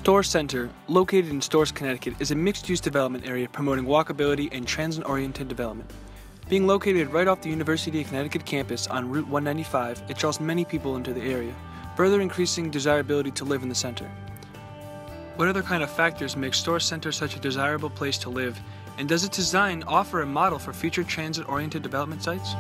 Storrs Center, located in Storrs, Connecticut, is a mixed-use development area promoting walkability and transit-oriented development. Being located right off the University of Connecticut campus on Route 195, it draws many people into the area, further increasing desirability to live in the center. What other kind of factors make Storrs Center such a desirable place to live, and does its design offer a model for future transit-oriented development sites?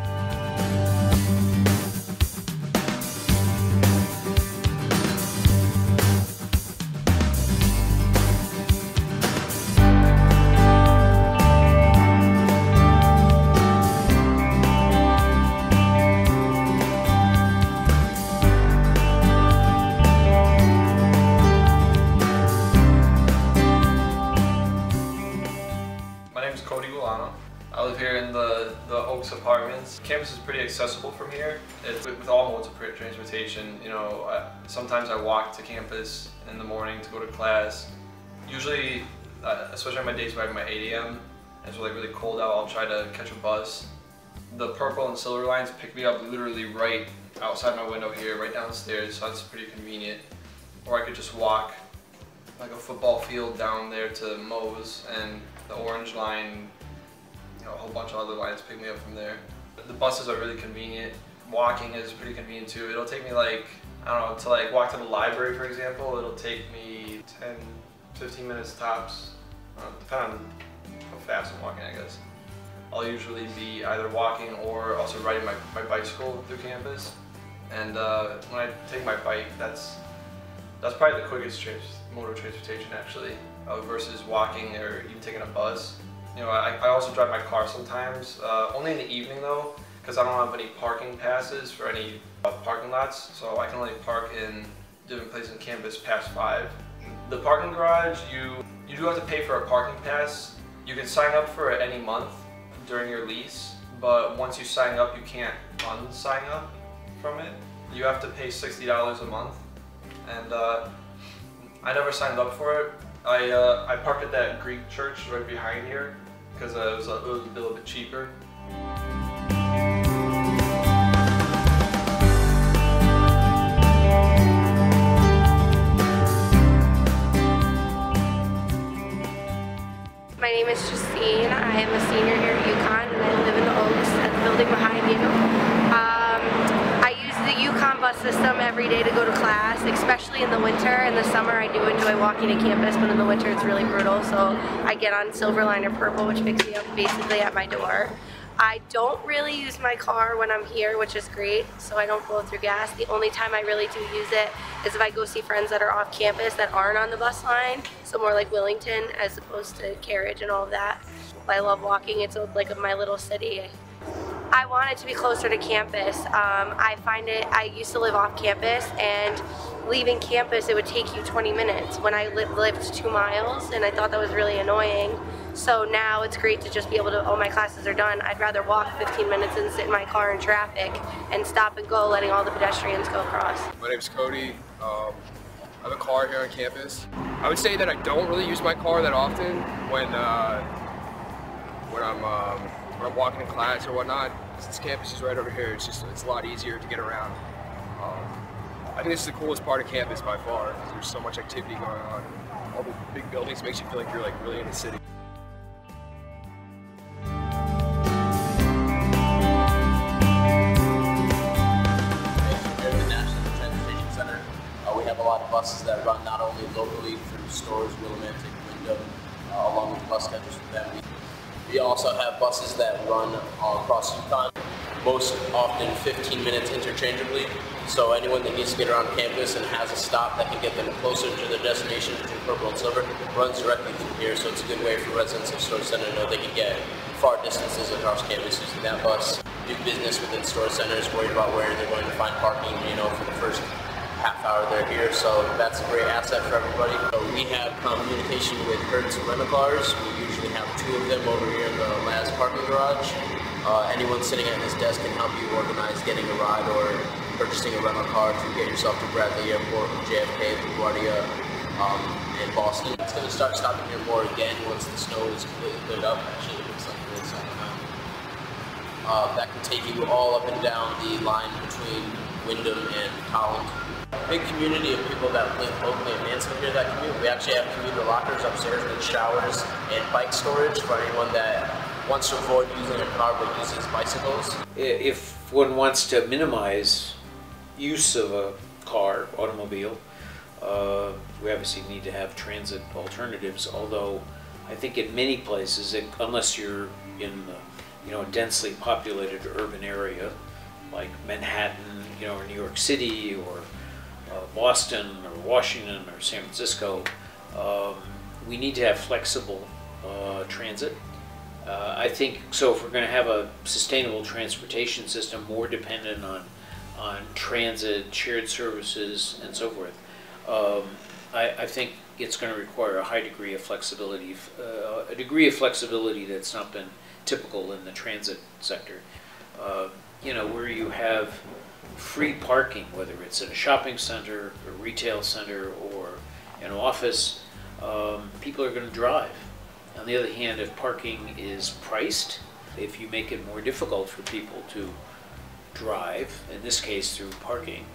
I live here in the Oaks Apartments. Campus is pretty accessible from here. It's with all modes of transportation. You know, sometimes I walk to campus in the morning to go to class. Usually, especially on my days where I have my 8 a.m. and it's like really cold out, I'll try to catch a bus. The purple and silver lines pick me up literally right outside my window here, right downstairs, so that's pretty convenient. Or I could just walk like a football field down there to Moe's, and the orange line, a whole bunch of other lines pick me up from there. The buses are really convenient. Walking is pretty convenient too. It'll take me like, I don't know, to like walk to the library, for example, it'll take me 10, 15 minutes tops, depending on how fast I'm walking, I guess. I'll usually be either walking or also riding my bicycle through campus. And when I take my bike, that's probably the quickest mode of transportation actually, versus walking or even taking a bus. You know, I also drive my car sometimes, only in the evening though, because I don't have any parking passes for any parking lots, so I can only park in different places on campus past 5. The parking garage, you do have to pay for a parking pass. You can sign up for it any month during your lease, but once you sign up, you can't unsign up from it. You have to pay $60 a month, and I never signed up for it. I parked at that Greek church right behind here because it was a little bit cheaper. My name is Justine. I am a senior here at UConn, and I live in the Oaks at the building behind you. I use the UConn bus system every day to go to class, especially in the winter. In the summer I do enjoy walking to campus, but in the winter it's really brutal, so I get on Silver Line or Purple, which picks me up basically at my door. I don't really use my car when I'm here, which is great, so I don't blow through gas. The only time I really do use it is if I go see friends that are off campus that aren't on the bus line, so more like Willington as opposed to Carriage and all of that. But I love walking. It's like my little city. I want it to be closer to campus. I used to live off campus, and leaving campus it would take you 20 minutes when I lived 2 miles, and I thought that was really annoying. So now it's great to just be able to, oh, my classes are done. I'd rather walk 15 minutes and sit in my car in traffic and stop and go, letting all the pedestrians go across. My name's Cody. I have a car here on campus. I would say that I don't really use my car that often when I'm walking in class or whatnot. Since campus is right over here, it's a lot easier to get around. I think this is the coolest part of campus by far. There's so much activity going on. All the big buildings makes you feel like you're really in the city. We have a lot of buses that run not only locally through Storrs, Willimantic, Wyndham, along with bus schedules for them. We also have buses that run across UConn, most often 15 minutes interchangeably. So anyone that needs to get around campus and has a stop that can get them closer to their destination between Purple and Silver runs directly through here. So it's a good way for residents of Storrs Center to know they can get far distances across campus using that bus. Do business within Storrs Center, is worried about where they're going to find parking, for the first half hour they're here, so that's a great asset for everybody. So we have communication with Hertz rental cars. We usually have 2 of them over here in the last parking garage. Anyone sitting at this desk can help you organize getting a ride or purchasing a rental car to get yourself to Bradley Airport, JFK, LaGuardia, and Boston. It's going to start stopping here more again once the snow is completely cleared up. Actually, it looks like it's that can take you all up and down the line between Windham, and Holland. Big community of people that live locally in Mansfield here that commute. We actually have commuter lockers upstairs with showers and bike storage for anyone that wants to avoid using a car but uses bicycles. If one wants to minimize use of a car, automobile, we obviously need to have transit alternatives, although I think in many places, unless you're in a densely populated urban area like Manhattan, or New York City, or Boston, or Washington, or San Francisco, we need to have flexible transit. I think so. If we're going to have a sustainable transportation system more dependent on transit, shared services, and so forth, I think it's going to require a high degree of flexibility, a degree of flexibility that's not been typical in the transit sector. Where you have free parking, whether it's in a shopping center, a retail center, or an office, people are going to drive. On the other hand, if parking is priced, if you make it more difficult for people to drive, in this case through parking,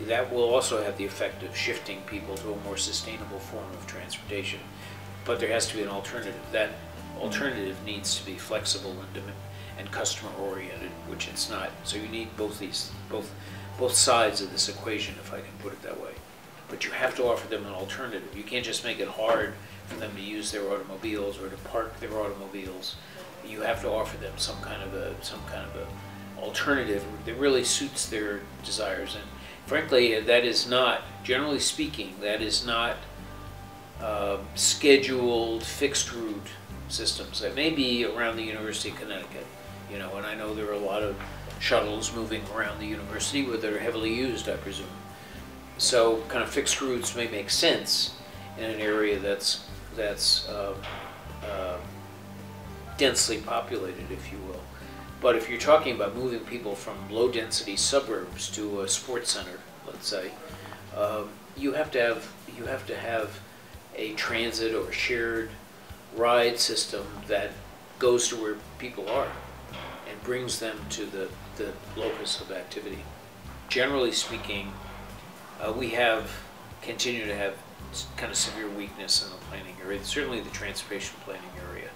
that will also have the effect of shifting people to a more sustainable form of transportation. But there has to be an alternative. That alternative needs to be flexible and customer oriented, which it's not. So you need both sides of this equation, if I can put it that way. But you have to offer them an alternative. You can't just make it hard for them to use their automobiles or to park their automobiles. You have to offer them some kind of a alternative that really suits their desires. And frankly, that is not, generally speaking, that is not scheduled, fixed route systems. That may be around the University of Connecticut, and I know there are a lot of shuttles moving around the university that are heavily used, I presume. So kind of fixed routes may make sense in an area that's densely populated, if you will. But if you're talking about moving people from low-density suburbs to a sports center, let's say, you have to have a transit or shared ride system that goes to where people are and brings them to the locus of activity. Generally speaking, we continue to have kind of severe weakness in the planning area, certainly the transportation planning area.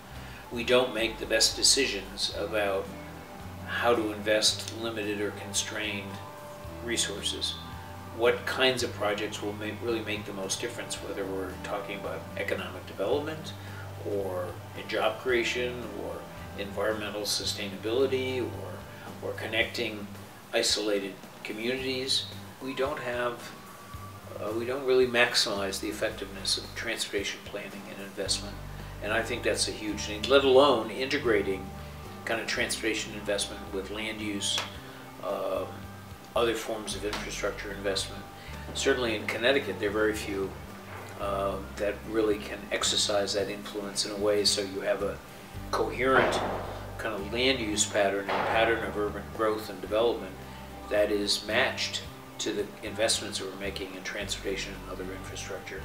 We don't make the best decisions about how to invest limited or constrained resources. What kinds of projects will really make the most difference, whether we're talking about economic development or in job creation or environmental sustainability or connecting isolated communities. We don't really maximize the effectiveness of transportation planning and investment, and I think that's a huge need, let alone integrating kind of transportation investment with land use, other forms of infrastructure investment. Certainly in Connecticut, there are very few that really can exercise that influence in a way so you have a coherent kind of land use pattern and pattern of urban growth and development that is matched to the investments that we're making in transportation and other infrastructure.